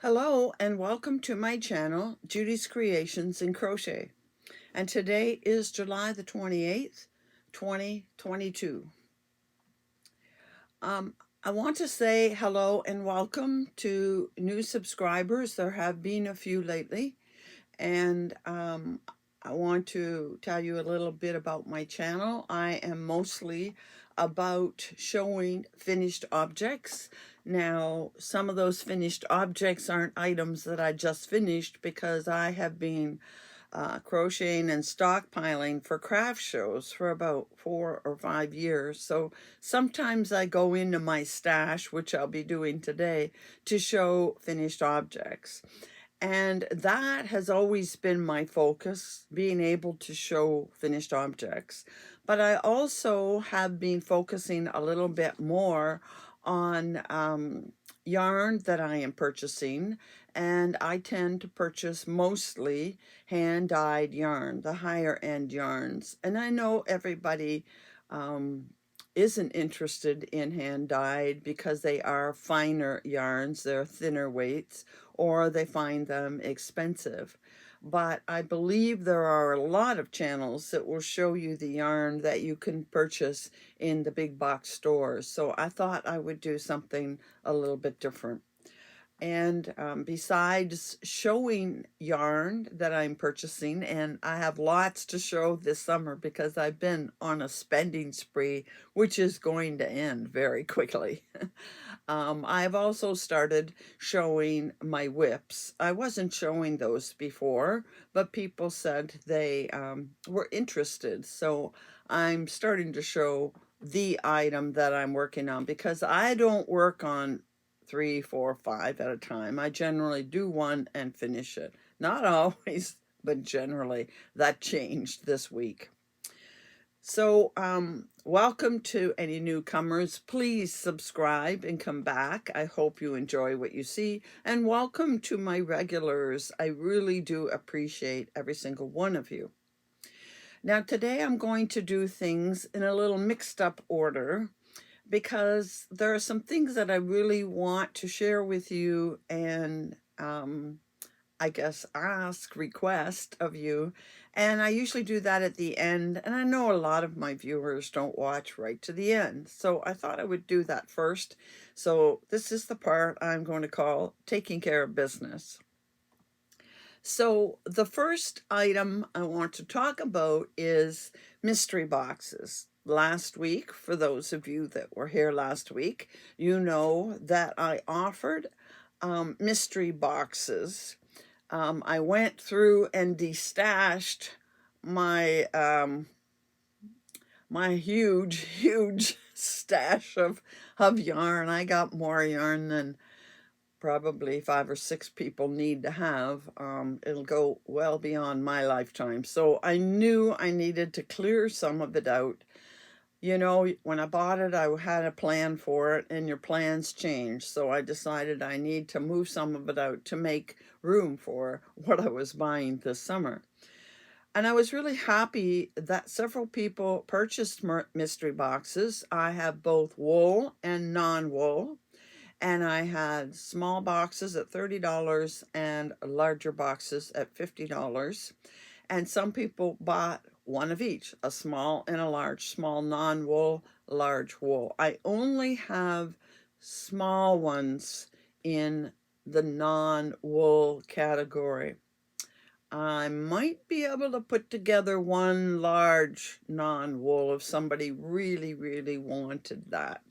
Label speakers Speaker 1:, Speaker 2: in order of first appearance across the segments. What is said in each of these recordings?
Speaker 1: Hello and welcome to my channel, Judy's Creations in Crochet. And today is July the 28th, 2022. I want to say hello and welcome to new subscribers. There have been a few lately. And I want to tell you a little bit about my channel. I am mostly about showing finished objects. Now, some of those finished objects aren't items that I just finished because I have been crocheting and stockpiling for craft shows for about 4 or 5 years. So sometimes I go into my stash, which I'll be doing today, to show finished objects. And that has always been my focus, being able to show finished objects. But I also have been focusing a little bit more on yarn that I am purchasing. And I tend to purchase mostly hand-dyed yarn, the higher end yarns. And I know everybody isn't interested in hand-dyed because they are finer yarns, they're thinner weights, or they find them expensive. But I believe there are a lot of channels that will show you the yarn that you can purchase in the big box stores. So I thought I would do something a little bit different. And besides showing yarn that I'm purchasing, and I have lots to show this summer because I've been on a spending spree, which is going to end very quickly. I've also started showing my whips. I wasn't showing those before, but people said they were interested. So I'm starting to show the item that I'm working on because I don't work on 3, 4, 5 at a time. I generally do one and finish it. Not always, but generally. That changed this week. So welcome to any newcomers. Please subscribe and come back. I hope you enjoy what you see. And welcome to my regulars. I really do appreciate every single one of you. Now today I'm going to do things in a little mixed up order, because there are some things that I really want to share with you and I guess request of you. And I usually do that at the end. And I know a lot of my viewers don't watch right to the end. So I thought I would do that first. So this is the part I'm going to call taking care of business. So the first item I want to talk about is mystery boxes. Last week, for those of you that were here last week, you know that I offered mystery boxes. I went through and destashed my my huge stash of yarn. I got more yarn than probably 5 or 6 people need to have. It'll go well beyond my lifetime. So I knew I needed to clear some of it out. You know, when I bought it, I had a plan for it, and your plans change. So I decided I need to move some of it out to make room for what I was buying this summer. And I was really happy that several people purchased mystery boxes. I have both wool and non-wool. And I had small boxes at $30 and larger boxes at $50. And some people bought one of each, a small and a large, small non-wool, large wool. I only have small ones in the non-wool category. I might be able to put together one large non-wool if somebody really wanted that.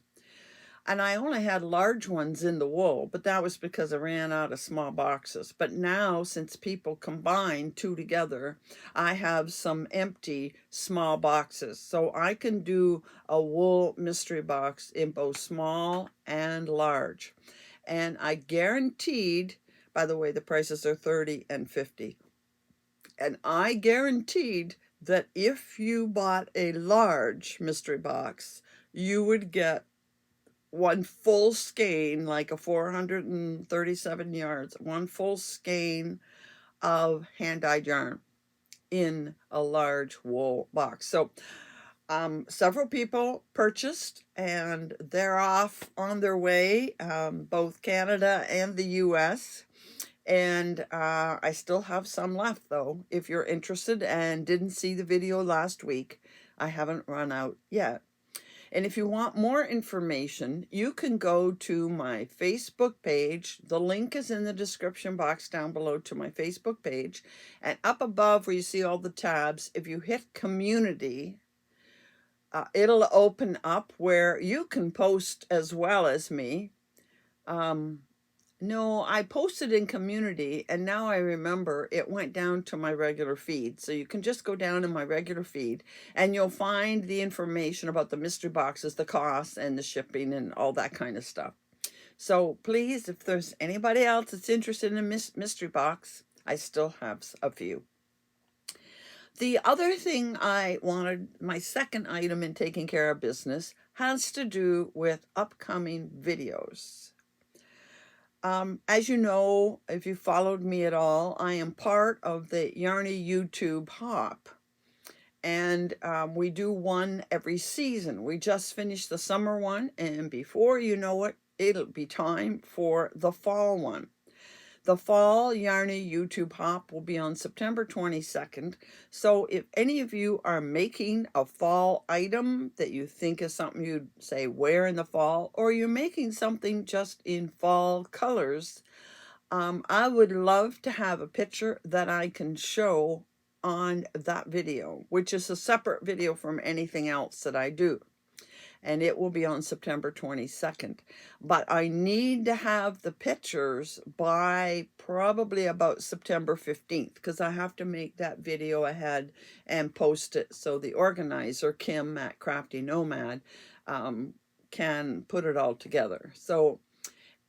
Speaker 1: And I only had large ones in the wool, but that was because I ran out of small boxes. But now, since people combine two together, I have some empty small boxes. So I can do a wool mystery box in both small and large. And I guaranteed, by the way, the prices are $30 and $50. And I guaranteed that if you bought a large mystery box, you would get one full skein, like a 437 yards, one full skein of hand-dyed yarn in a large wool box. So several people purchased, and they're off on their way, both Canada and the US. And I still have some left, though. If you're interested and didn't see the video last week, I haven't run out yet. And if you want more information, you can go to my Facebook page. The link is in the description box down below to my Facebook page. And up above where you see all the tabs, if you hit community, it'll open up where you can post as well as me. No, I posted in community, and now I remember it went down to my regular feed. So you can just go down in my regular feed and you'll find the information about the mystery boxes, the costs, and the shipping, and all that kind of stuff. So please, if there's anybody else that's interested in a mystery box, I still have a few. The other thing I wanted, my second item in taking care of business, has to do with upcoming videos. As you know, if you followed me at all, I am part of the Yarny YouTube Hop. And we do one every season. We just finished the summer one, and before you know it, it'll be time for the fall one. The fall Yarny YouTube Hop will be on September 22nd. So if any of you are making a fall item that you think is something you'd say wear in the fall, or you're making something just in fall colors, I would love to have a picture that I can show on that video, which is a separate video from anything else that I do. And it will be on September 22nd. But I need to have the pictures by probably about September 15th, because I have to make that video ahead and post it so the organizer, Kim at Crafty Nomad, can put it all together. So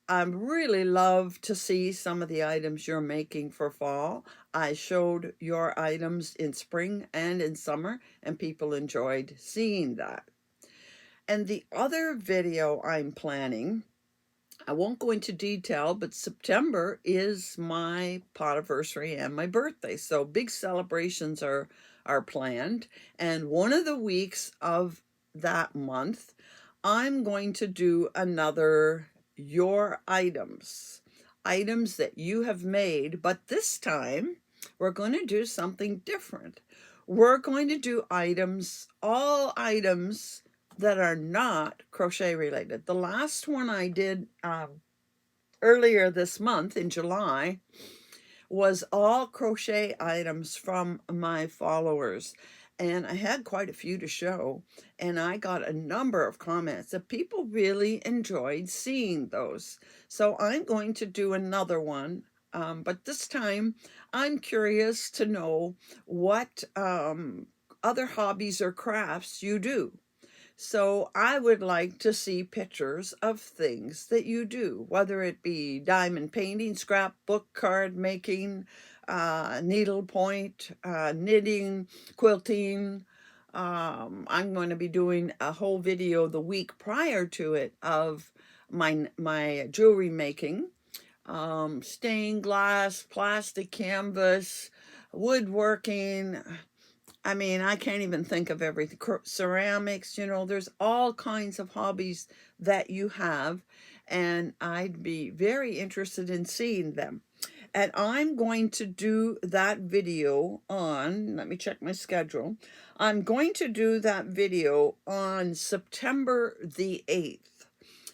Speaker 1: I really love to see some of the items you're making for fall. I showed your items in spring and in summer, and people enjoyed seeing that. And the other video I'm planning, I won't go into detail, but September is my podiversary and my birthday. So big celebrations are planned. And one of the weeks of that month, I'm going to do another your items that you have made, but this time we're going to do something different. We're going to do items, all items that are not crochet related. The last one I did earlier this month in July was all crochet items from my followers. And I had quite a few to show, and I got a number of comments that people really enjoyed seeing those. So I'm going to do another one, but this time I'm curious to know what other hobbies or crafts you do. So I would like to see pictures of things that you do, whether it be diamond painting, scrapbook, card making, needlepoint, knitting, quilting. I'm going to be doing a whole video the week prior to it of my jewelry making, stained glass, plastic canvas, woodworking. I mean, I can't even think of everything. Ceramics, you know, there's all kinds of hobbies that you have, and I'd be very interested in seeing them. And I'm going to do that video on, let me check my schedule. I'm going to do that video on September the 8th.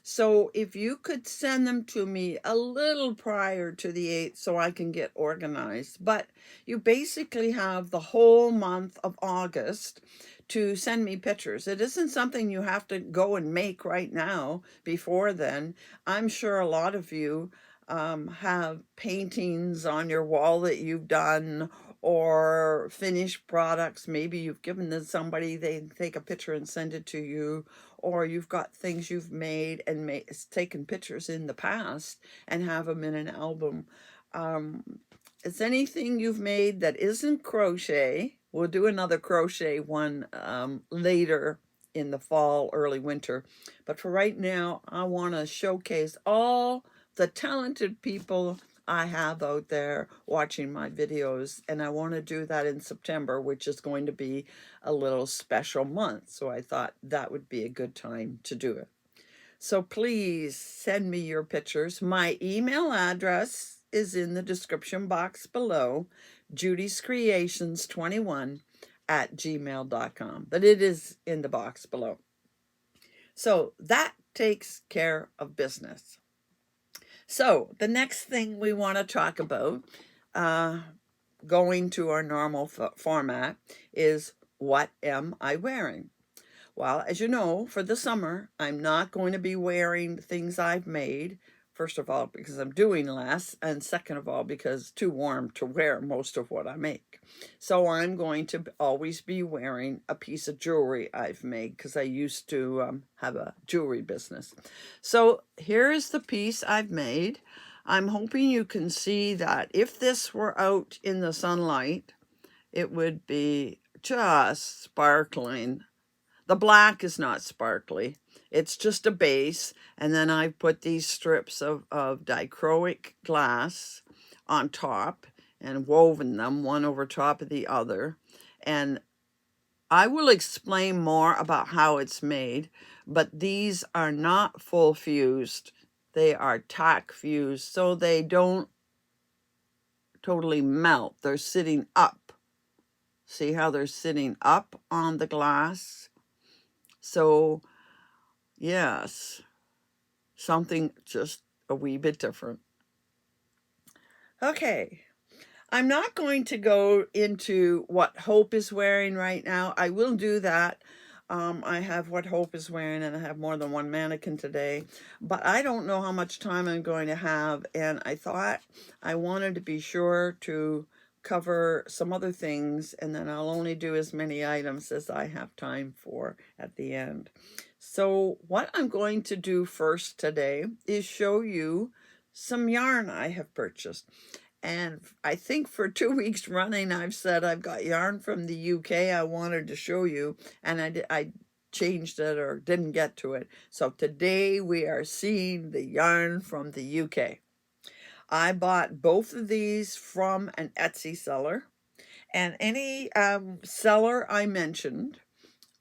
Speaker 1: So if you could send them to me a little prior to the 8th so I can get organized. But you basically have the whole month of August to send me pictures. It isn't something you have to go and make right now before then. I'm sure a lot of you have paintings on your wall that you've done, or finished products. Maybe you've given them to somebody, they take a picture and send it to you, or you've got things you've made and taken pictures in the past and have them in an album. It's anything you've made that isn't crochet. We'll do another crochet one later in the fall, early winter. But for right now, I want to showcase all the talented people I have out there watching my videos, and I want to do that in September, which is going to be a little special month. So I thought that would be a good time to do it. So please send me your pictures. My email address is in the description box below, judyscreations21@gmail.com. But it is in the box below. So that takes care of business. So the next thing we want to talk about, going to our normal format, is what am I wearing? Well, as you know, for the summer, I'm not going to be wearing things I've made. First of all, because I'm doing less, and second of all, because it's too warm to wear most of what I make. So I'm going to always be wearing a piece of jewelry I've made, because I used to have a jewelry business. So here's the piece I've made. I'm hoping you can see that if this were out in the sunlight, it would be just sparkling. The black is not sparkly. It's just a base. And then I put these strips of dichroic glass on top and woven them one over top of the other. And I will explain more about how it's made, but these are not full fused. They are tack fused, so they don't totally melt. They're sitting up. See how they're sitting up on the glass? So, yes, something just a wee bit different. Okay, I'm not going to go into what Hope is wearing right now. I will do that. I have what Hope is wearing, and I have more than one mannequin today. But I don't know how much time I'm going to have, and I thought I wanted to be sure to cover some other things, and then I'll only do as many items as I have time for at the end. So what I'm going to do first today is show you some yarn I have purchased. And I think for 2 weeks running, I've said I've got yarn from the UK I wanted to show you, and I changed it or didn't get to it. So today we are seeing the yarn from the UK. I bought both of these from an Etsy seller, and any seller I mentioned,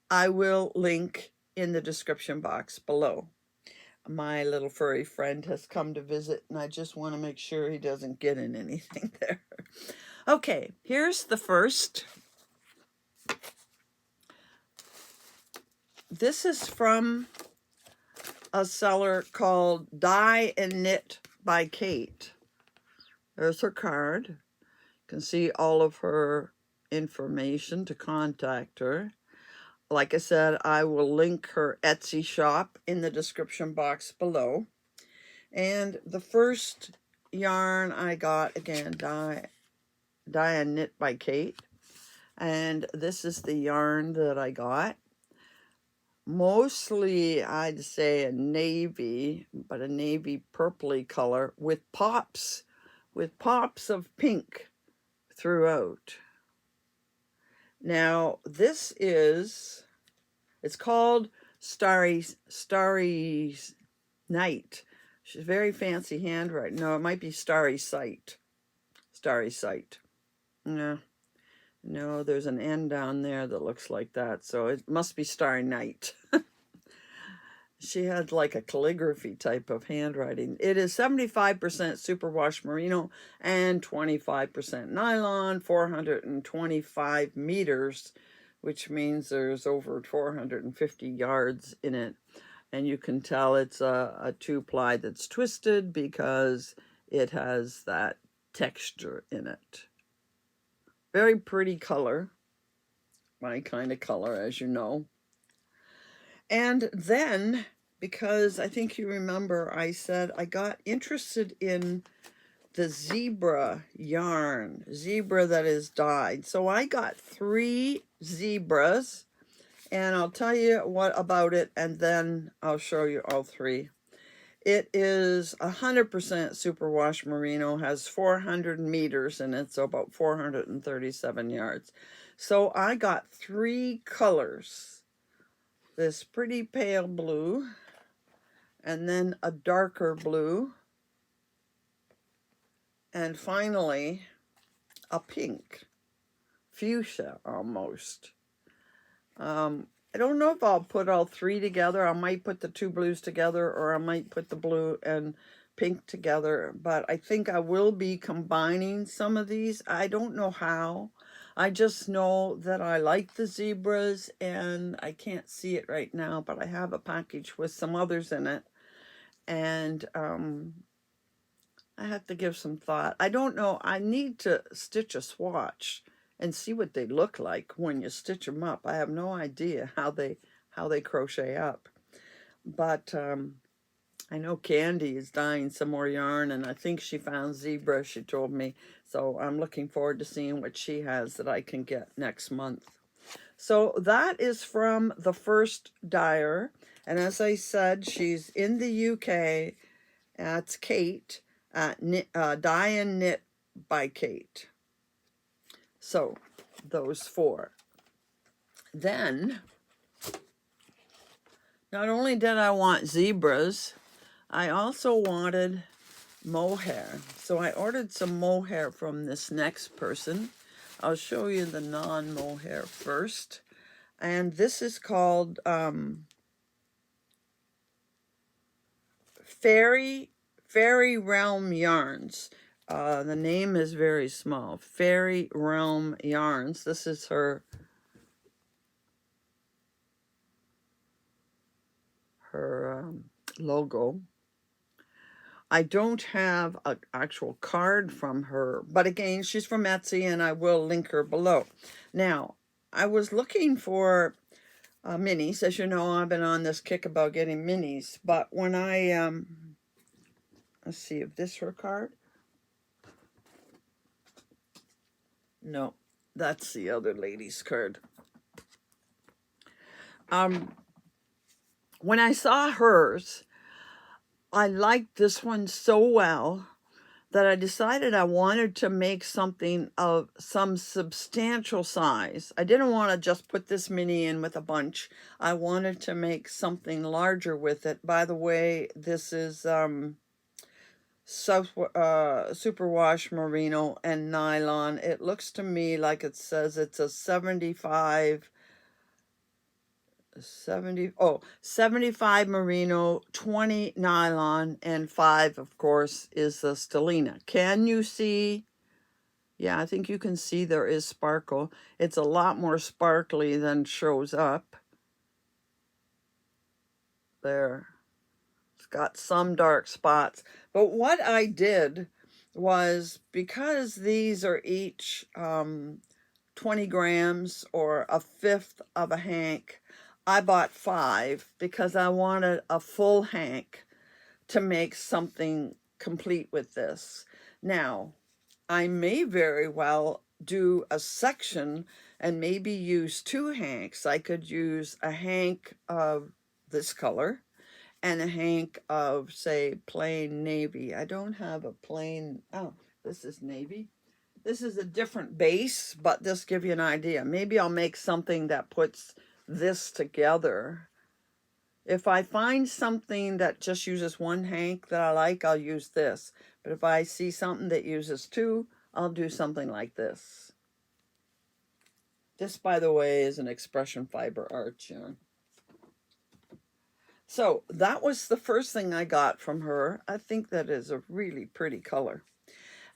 Speaker 1: I will link in the description box below. My little furry friend has come to visit, and I just want to make sure he doesn't get in anything there. Okay, here's the first. This is from a seller called Dye and Knit by Kate. There's her card. You can see all of her information to contact her. Like I said, I will link her Etsy shop in the description box below. And the first yarn I got, again, Dye and Knit by Kate. And this is the yarn that I got. Mostly, I'd say a navy, but a navy purpley color with pops of pink throughout. Now, this is, it's called Starry Night. She's very fancy handwriting. No, it might be Starry Sight. Starry Sight. No, there's an N down there that looks like that, so it must be Starry Night. She had like a calligraphy type of handwriting. It is 75% superwash merino and 25% nylon, 425 meters, which means there's over 450 yards in it. And you can tell it's a 2-ply that's twisted because it has that texture in it. Very pretty color. My kind of color, as you know. And then, because I think you remember, I said I got interested in the zebra yarn, zebra that is dyed. So I got 3 zebras, and I'll tell you what about it, and then I'll show you all 3. It is 100% superwash merino, has 400 meters in it, so about 437 yards. So I got 3 colors. This pretty pale blue, and then a darker blue, and finally a pink, fuchsia almost. I don't know if I'll put all 3 together. I might put the 2 blues together, or I might put the blue and pink together, but I think I will be combining some of these. I don't know how. I just know that I like the zebras, and I can't see it right now, but I have a package with some others in it, and I have to give some thought. I don't know. I need to stitch a swatch and see what they look like when you stitch them up. I have no idea how they crochet up, but I know Candy is dyeing some more yarn, and I think she found zebra, she told me. So I'm looking forward to seeing what she has that I can get next month. So that is from the first dyer. And as I said, she's in the UK. It's Kate, Dye and Knit by Kate. So those four. Then, not only did I want zebras, I also wanted mohair. So I ordered some mohair from this next person. I'll show you the non-mohair first. And this is called Fairy Realm Yarns. The name is very small. Fairy Realm Yarns. This is her logo. I don't have an actual card from her, but again, she's from Etsy, and I will link her below. Now, I was looking for minis. As you know, I've been on this kick about getting minis, but when I, let's see, if this her card? No, that's the other lady's card. When I saw hers, I liked this one so well that I decided I wanted to make something of some substantial size. I didn't want to just put this mini in with a bunch. I wanted to make something larger with it. By the way, this is superwash merino and nylon. It looks to me like it says it's a 75 merino, 20 nylon, and 5, of course, is the stellina. Can you see? Yeah, I think you can see there is sparkle. It's a lot more sparkly than shows up. There. It's got some dark spots. But what I did was, because these are each 20 grams or a fifth of a hank, I bought 5 because I wanted a full hank to make something complete with this. Now, I may very well do a section and maybe use 2 hanks. I could use a hank of this color and a hank of, say, plain navy. I don't have a plain, oh, this is navy. This is a different base, but just give you an idea. Maybe I'll make something that puts this together. If I find something that just uses 1 hank that I like, I'll use this. But if I see something that uses 2, I'll do something like this. This, by the way, is an expression fiber arch yarn. So that was the first thing I got from her. I think that is a really pretty color.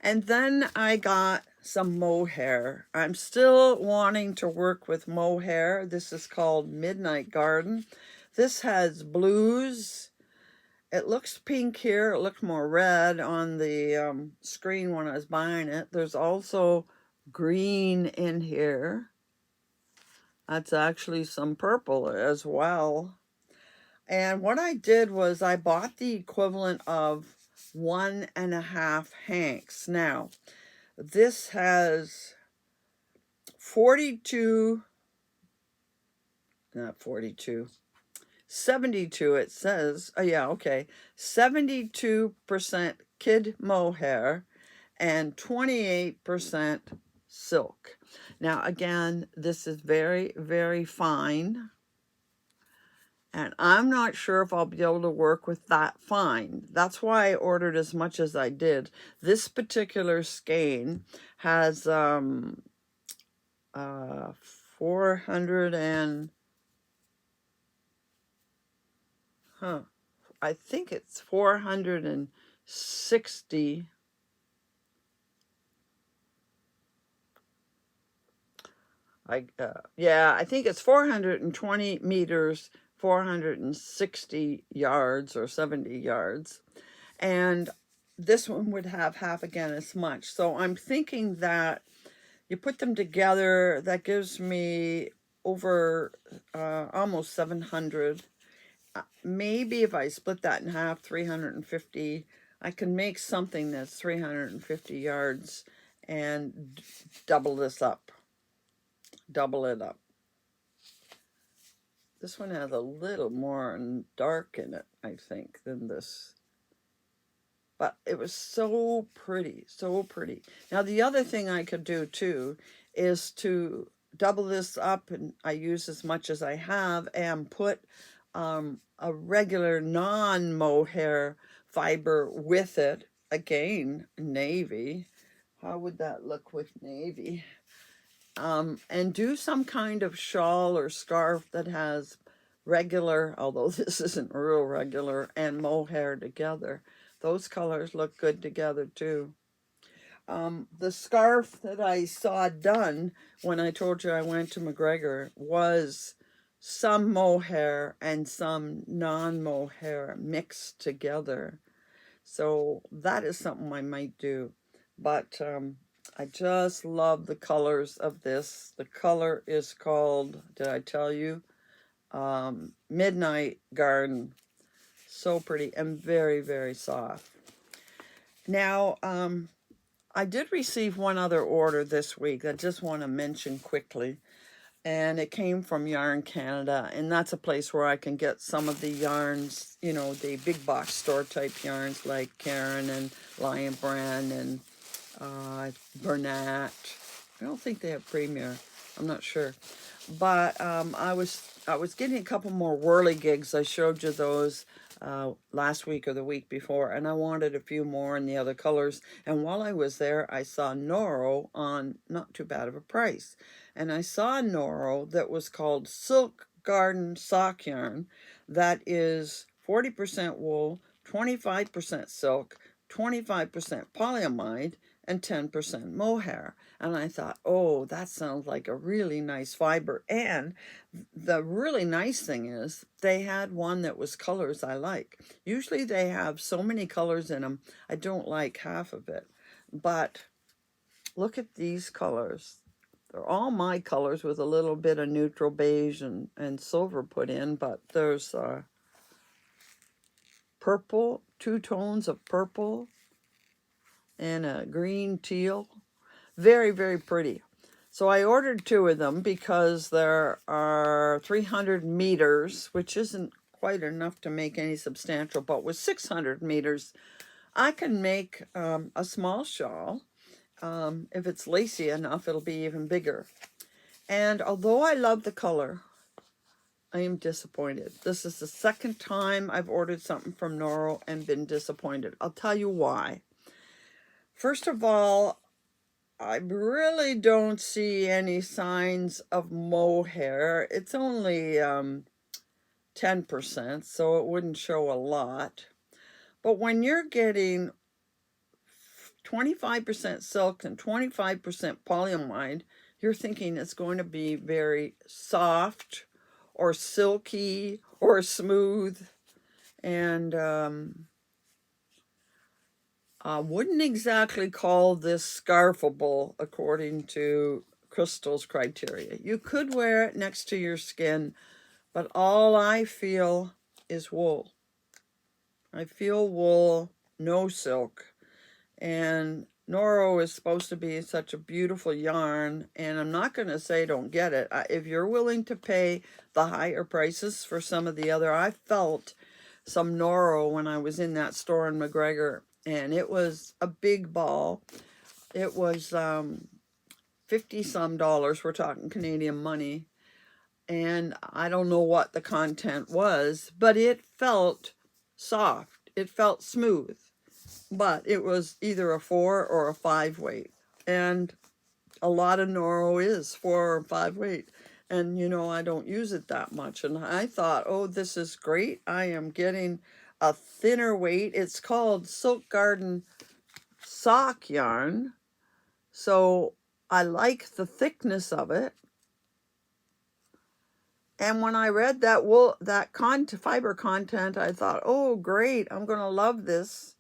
Speaker 1: And then I got some mohair. I'm still wanting to work with mohair. This is called Midnight Garden. This has blues. It looks pink here. It looked more red on the screen when I was buying it. There's also green in here. That's actually some purple as well. And what I did was I bought the equivalent of 1.5 hanks. Now, this has 72, not 42, 72 it says. Oh yeah, okay. 72% kid mohair and 28% silk. Now again, this is very, very fine. And I'm not sure if I'll be able to work with that fine. That's why I ordered as much as I did. This particular skein has 400 and... I think it's 460 460. Yeah, I think it's 420 meters, 460 yards or 70 yards. And this one would have half again as much. So I'm thinking that you put them together, that gives me over almost 700. Maybe if I split that in half, 350, I can make something that's 350 yards and double this up, double it up. This one has a little more dark in it, I think, than this. But it was so pretty, so pretty. Now, the other thing I could do, too, is to double this up, and I use as much as I have, and put a regular non-mohair fiber with it. Again, navy. How would that look with navy? And do some kind of shawl or scarf that has regular, although this isn't real regular, and mohair together. Those colors look good together too. The scarf that I saw done when I told you I went to McGregor was some mohair and some non-mohair mixed together. So that is something I might do. But I just love the colors of this. The color is called, did I tell you? Midnight Garden. So pretty and very, very soft. Now, I did receive one other order this week I just want to mention quickly. And it came from Yarn Canada, and that's a place where I can get some of the yarns, you know, the big box store type yarns like Karen and Lion Brand and Bernat. I don't think they have Premier. I'm not sure. But I was getting a couple more whirligigs. I showed you those last week or the week before, and I wanted a few more in the other colors. And while I was there, I saw Noro on not too bad of a price. And I saw a Noro that was called Silk Garden Sock Yarn that is 40% wool, 25% silk, 25% polyamide, and 10% mohair. And I thought, oh, that sounds like a really nice fiber. And the really nice thing is they had one that was colors I like. Usually they have so many colors in them, I don't like half of it. But look at these colors. They're all my colors with a little bit of neutral beige and silver put in, but there's purple, 2 tones of purple, and a green teal. Very, very pretty. So I ordered 2 of them because there are 300 meters, which isn't quite enough to make any substantial, but with 600 meters, I can make a small shawl. If it's lacy enough, it'll be even bigger. And although I love the color, I am disappointed. This is the second time I've ordered something from Noro and been disappointed. I'll tell you why. First of all, I really don't see any signs of mohair. It's only 10%, so it wouldn't show a lot. But when you're getting 25% silk and 25% polyamide, you're thinking it's going to be very soft or silky or smooth. And I wouldn't exactly call this scarfable according to Crystal's criteria. You could wear it next to your skin, but all I feel is wool. I feel wool, no silk. And Noro is supposed to be such a beautiful yarn, and I'm not going to say don't get it. If you're willing to pay the higher prices for some of the other, I felt some Noro when I was in that store in McGregor, and it was a big ball. It was 50 some dollars, we're talking Canadian money, and I don't know what the content was, but it felt soft. It felt smooth. But it was either a 4 or a 5 weight. And a lot of Noro is 4 or 5 weight. And, you know, I don't use it that much. And I thought, oh, this is great. I am getting a thinner weight. It's called Silk Garden sock yarn. So I like the thickness of it. And when I read that fiber content, I thought, oh, great, I'm going to love this.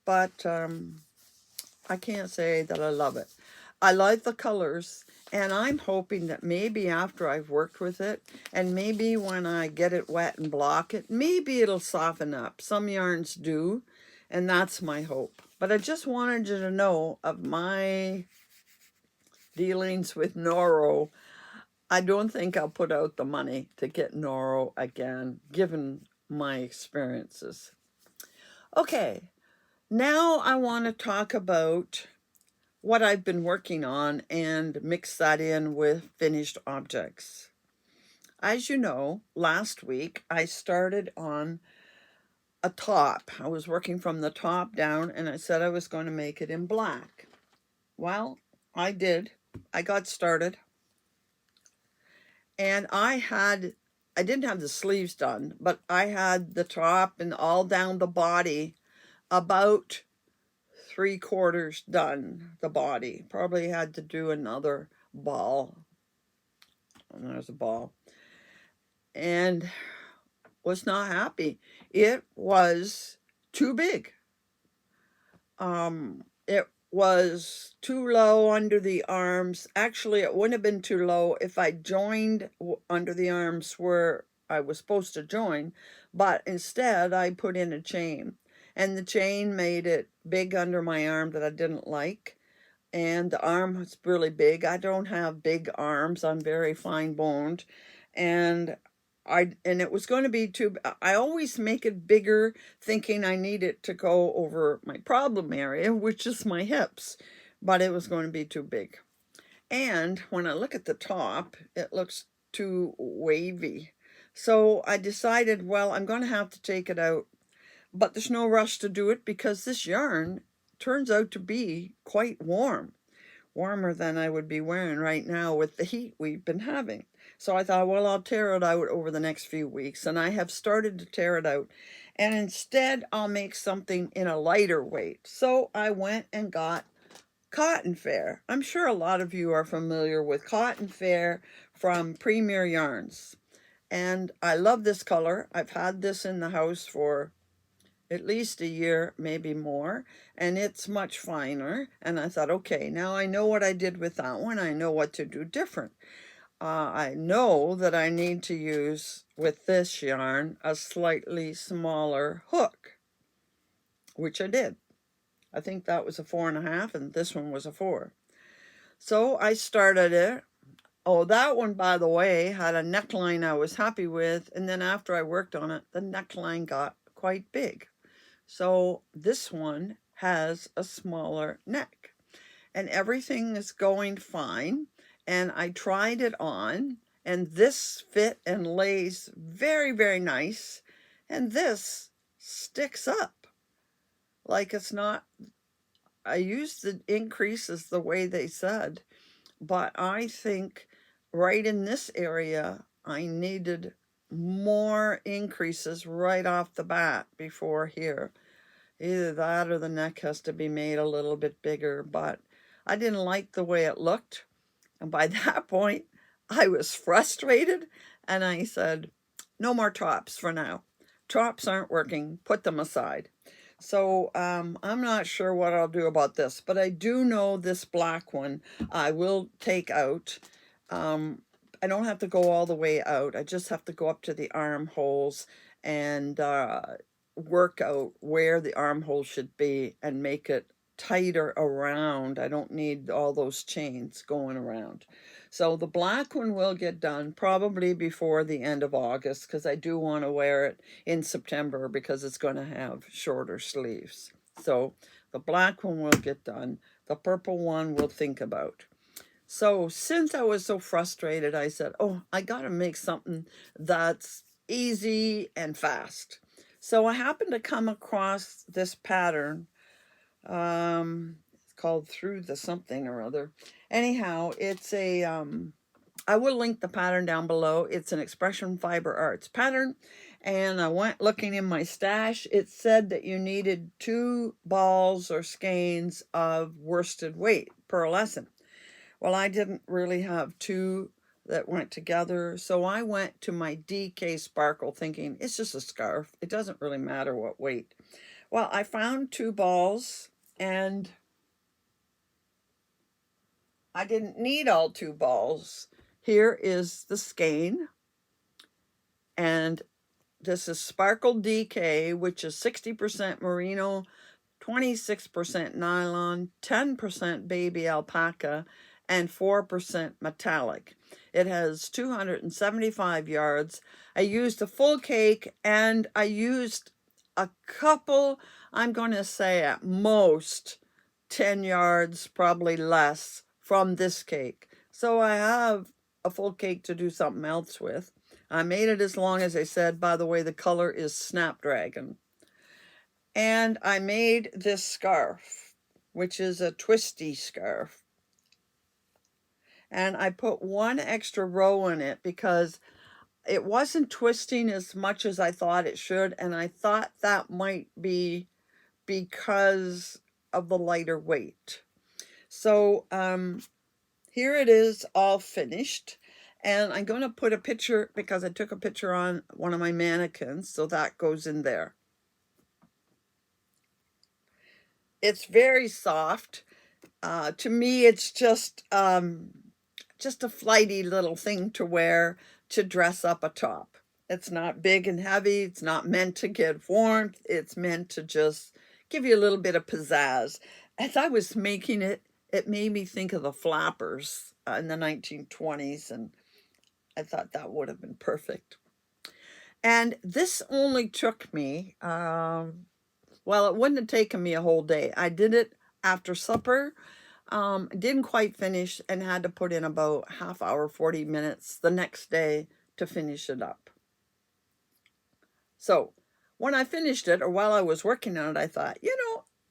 Speaker 1: But I can't say that I love it. I like the colors, and I'm hoping that maybe after I've worked with it, and maybe when I get it wet and block it, maybe it'll soften up. Some yarns do, and that's my hope. But I just wanted you to know of my dealings with Noro. I don't think I'll put out the money to get Noro again, given my experiences. Okay, now I want to talk about what I've been working on and mix that in with finished objects. As you know, last week I started on a top. I was working from the top down, and I said I was going to make it in black. Well, I did. I got started. And I didn't have the sleeves done, but I had the top and all down the body about 3/4 done, the body. Probably had to do another ball. And there's a ball. And was not happy. It was too big. It was too low under the arms. Actually, it wouldn't have been too low if I joined under the arms where I was supposed to join, but instead I put in a chain, and the chain made it big under my arm that I didn't like, and the arm was really big. I don't have big arms. I'm very fine boned, and it was going to be too. I always make it bigger, thinking I need it to go over my problem area, which is my hips, but it was going to be too big. And when I look at the top, it looks too wavy. So I decided, well, I'm going to have to take it out, but there's no rush to do it because this yarn turns out to be quite warm, warmer than I would be wearing right now with the heat we've been having. So I thought, well, I'll tear it out over the next few weeks, and I have started to tear it out. And instead, I'll make something in a lighter weight. So I went and got Cotton Fair. I'm sure a lot of you are familiar with Cotton Fair from Premier Yarns. And I love this color. I've had this in the house for at least a year, maybe more, and it's much finer. And I thought, okay, now I know what I did with that one. I know what to do different. I know that I need to use, with this yarn, a slightly smaller hook, which I did. I think that was a 4.5, and this one was a 4. So I started it. Oh, that one, by the way, had a neckline I was happy with, and then after I worked on it, the neckline got quite big. So this one has a smaller neck, and everything is going fine. And I tried it on, and this fit and lays very, very nice. And this sticks up like it's not. I used the increases the way they said, but I think right in this area, I needed more increases right off the bat before here. Either that or the neck has to be made a little bit bigger, but I didn't like the way it looked. And by that point, I was frustrated, and I said, no more tops for now. Tops aren't working. Put them aside. So I'm not sure what I'll do about this, but I do know this black one I will take out. I don't have to go all the way out. I just have to go up to the armholes and work out where the armhole should be and make it tighter around. I don't need all those chains going around. So the black one will get done probably before the end of August, because I do want to wear it in September because it's going to have shorter sleeves. So the black one will get done. The purple one we'll think about. So since I was so frustrated, I said, oh, I got to make something that's easy and fast. So I happened to come across this pattern. It's called Through the Something or Other. Anyhow, it's I will link the pattern down below. It's an Expression Fiber Arts pattern, and I went looking in my stash. It said that you needed 2 balls or skeins of worsted weight per lesson. Well, I didn't really have 2 that went together, so I went to my DK Sparkle thinking it's just a scarf. It doesn't really matter what weight. Well, I found 2 balls, and I didn't need all 2 balls. Here is the skein, and this is Sparkle DK, which is 60% merino, 26% nylon, 10% baby alpaca, and 4% metallic. It has 275 yards. I used a full cake, and I used a couple, I'm going to say at most 10 yards, probably less, from this cake. So I have a full cake to do something else with. I made it as long as I said. By the way, the color is Snapdragon. And I made this scarf, which is a twisty scarf. And I put 1 extra row in it because it wasn't twisting as much as I thought it should. And I thought that might be because of the lighter weight. So here it is all finished. And I'm going to put a picture because I took a picture on one of my mannequins. So that goes in there. It's very soft. To me, it's just a flighty little thing to wear to dress up a top. It's not big and heavy. It's not meant to give warmth. It's meant to just give you a little bit of pizzazz. As I was making it, it made me think of the flappers in the 1920s, and I thought that would have been perfect. And this only took me, well, it wouldn't have taken me a whole day. I did it after supper. Didn't quite finish and had to put in about half hour, 40 minutes the next day to finish it up. So when I finished it, or while I was working on it, I thought,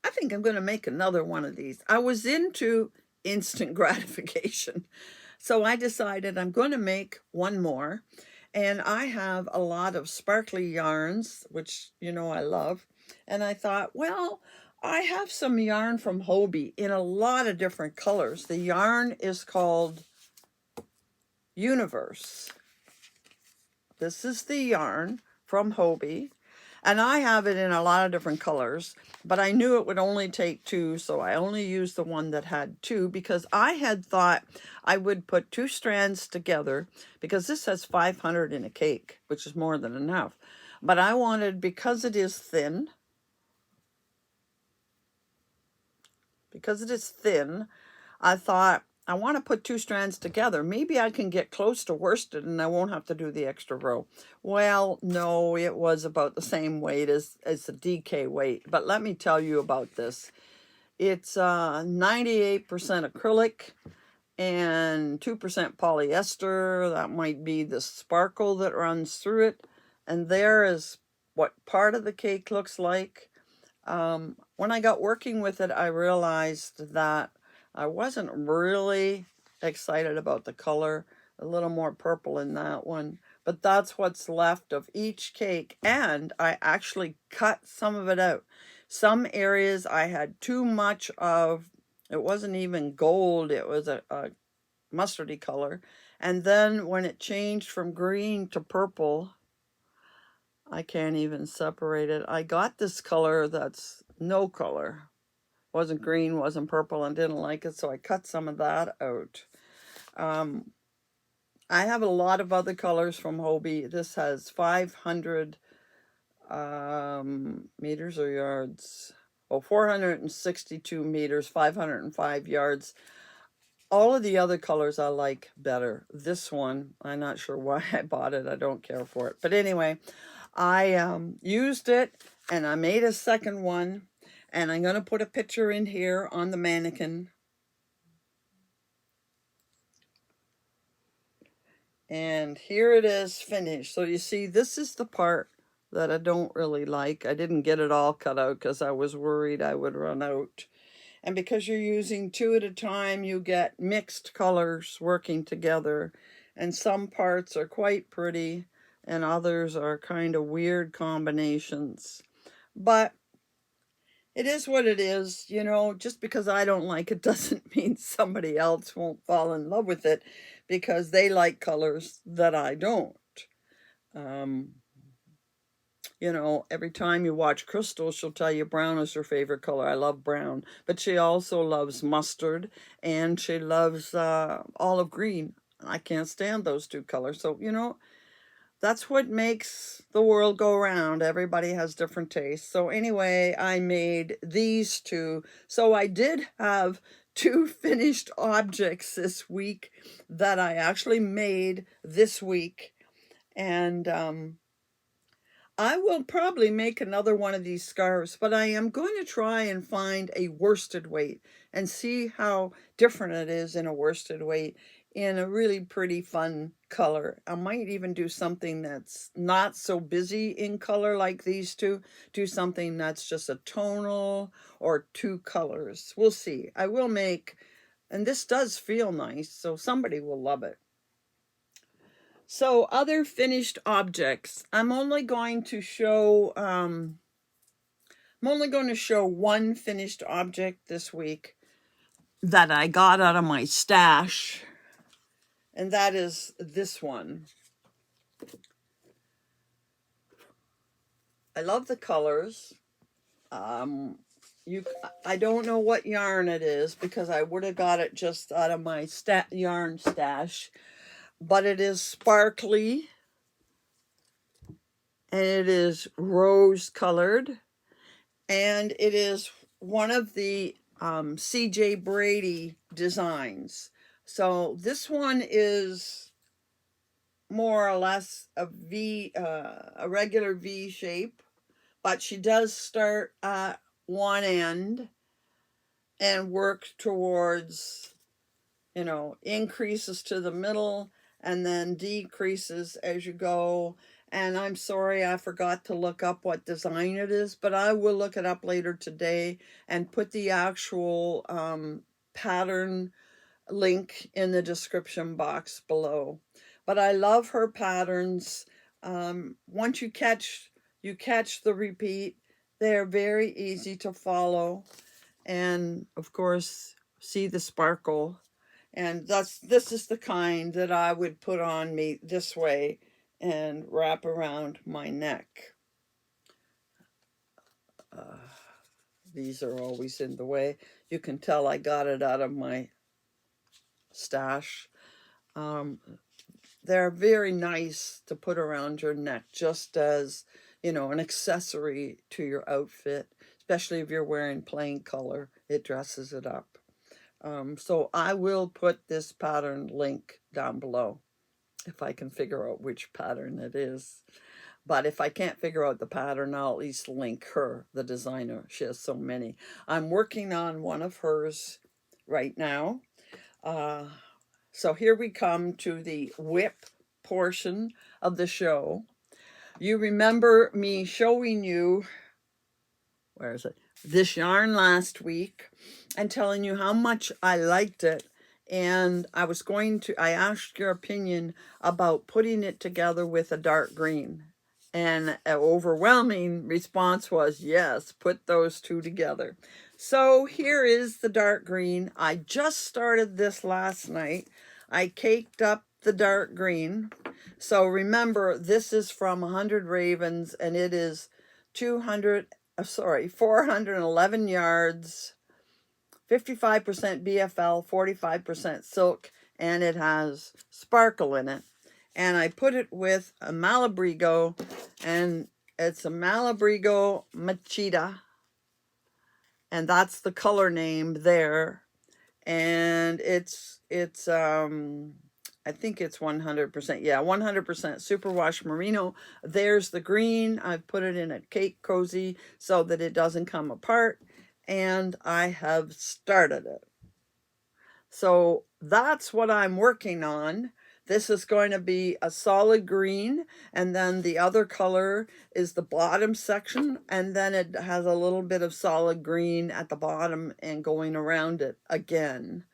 Speaker 1: I think I'm going to make another one of these. I was into instant gratification. So I decided I'm going to make one more. And I have a lot of sparkly yarns, which I love. And I thought, well, I have some yarn from Hobie in a lot of different colors. The yarn is called Universe. This is the yarn from Hobie. And I have it in a lot of different colors, but I knew it would only take 2, so I only used the one that had 2 because I had thought I would put 2 strands together because this has 500 in a cake, which is more than enough. But I wanted, because it is thin, I thought, I want to put 2 strands together. Maybe I can get close to worsted and I won't have to do the extra row. Well, no, it was about the same weight as the DK weight. But let me tell you about this. It's 98% acrylic and 2% polyester. That might be the sparkle that runs through it. And there is what part of the cake looks like. When I got working with it, I realized that I wasn't really excited about the color. A little more purple in that one. But that's what's left of each cake. And I actually cut some of it out. Some areas I had too much of, it wasn't even gold. It was a mustardy color. And then when it changed from green to purple, I can't even separate it. I got this color that's no color. Wasn't green, wasn't purple, and didn't like it, so I cut some of that out. I have a lot of other colors from Hobie. This has 500 meters or yards. 462 meters, 505 yards. All of the other colors I like better. This one, I'm not sure why I bought it. I don't care for it. But anyway, I used it, and I made a second one. And I'm going to put a picture in here on the mannequin. And here it is finished. So you see, this is the part that I don't really like. I didn't get it all cut out because I was worried I would run out. And because you're using 2 at a time, you get mixed colors working together. And some parts are quite pretty. and others are kind of weird combinations. But it is what it is, you know, just because I don't like it doesn't mean somebody else won't fall in love with it because they like colors that I don't. Um, you know, every time you watch Crystal, she'll tell you brown is her favorite color. I love brown, but she also loves mustard and she loves olive green. I can't stand those two colors. So, you know, that's what makes the world go round. Everybody has different tastes. So anyway, I made these two. So I did have two finished objects this week that I actually made this week. And I will probably make another one of these scarves, but I am going to try and find a worsted weight and see how different it is in a worsted weight in a really pretty fun color. I might even do something that's not so busy in color like these two. Do something that's just a tonal or two colors. We'll see. I will make, and this does feel nice, so somebody will love it. So other finished objects. I'm only going to show one finished object this week that I got out of my stash, and that is this one. I love the colors. I don't know what yarn it is because I would have got it just out of my yarn stash, but it is sparkly and it is rose colored. And it is one of the C.J. Brady designs. So this one is more or less a regular V shape, but she does start at one end and work towards, you know, increases to the middle and then decreases as you go. And I'm sorry, I forgot to look up what design it is, but I will look it up later today and put the actual pattern link in the description box below. But I love her patterns. Once you catch the repeat. They're very easy to follow. And of course, see the sparkle. And this is the kind that I would put on me this way and wrap around my neck. These are always in the way. You can tell I got it out of my stash. They're very nice to put around your neck, just as, you know, an accessory to your outfit, especially if you're wearing plain color. It dresses it up. So I will put this pattern link down below if I can figure out which pattern it is. But if I can't figure out the pattern, I'll at least link her, the designer. She has so many. I'm working on one of hers right now. So here we come to the whip portion of the show. You remember me showing you, where is it? This yarn last week and telling you how much I liked it. And I asked your opinion about putting it together with a dark green. And an overwhelming response was, yes, put those two together. So here is the dark green. I just started this last night. I caked up the dark green. So remember, this is from 100 Ravens, and it is 411 yards, 55% BFL, 45% silk, and it has sparkle in it. And I put it with a Malabrigo, and it's a Malabrigo Machida, and that's the color name there. And it's I think it's 100%. Yeah, 100% superwash merino. There's the green. I've put it in a cake cozy so that it doesn't come apart. And I have started it. So that's what I'm working on. This is going to be a solid green, and then the other color is the bottom section, and then it has a little bit of solid green at the bottom and going around it again.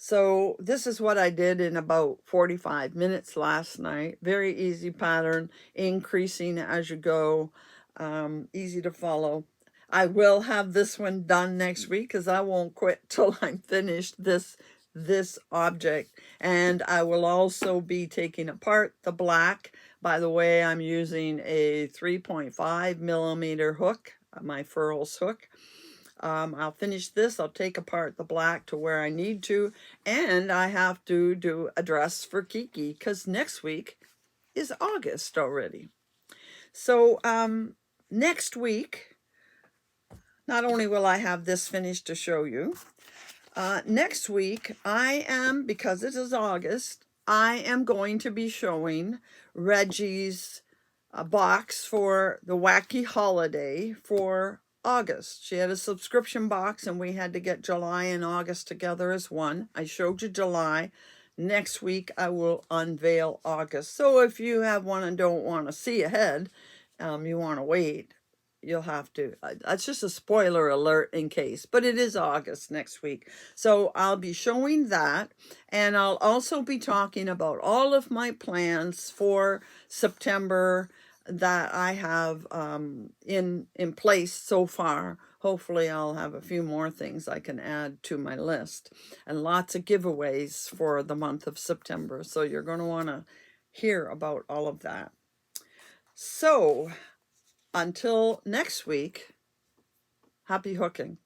Speaker 1: So this is what I did in about 45 minutes last night. Very easy pattern, increasing as you go, easy to follow. I will have this one done next week because I won't quit till I'm finished this object. And I will also be taking apart the black. By the way, I'm using a 3.5 millimeter hook, my Furls hook. I'll finish this. I'll take apart the black to where I need to. And I have to do a dress for Kiki because next week is August already. So next week, not only will I have this finished to show you, next week I am, because it is August, I am going to be showing Reggie's box for the Wacky Holiday for August. She had a subscription box and we had to get July and August together as one. I showed you July. Next week I will unveil August. So if you have one and don't want to see ahead, you want to wait, you'll have to. That's just a spoiler alert in case, but it is August next week. So I'll be showing that, and I'll also be talking about all of my plans for September that I have in place so far. Hopefully I'll have a few more things I can add to my list, and lots of giveaways for the month of September. So you're going to want to hear about all of that. So until next week, happy hooking.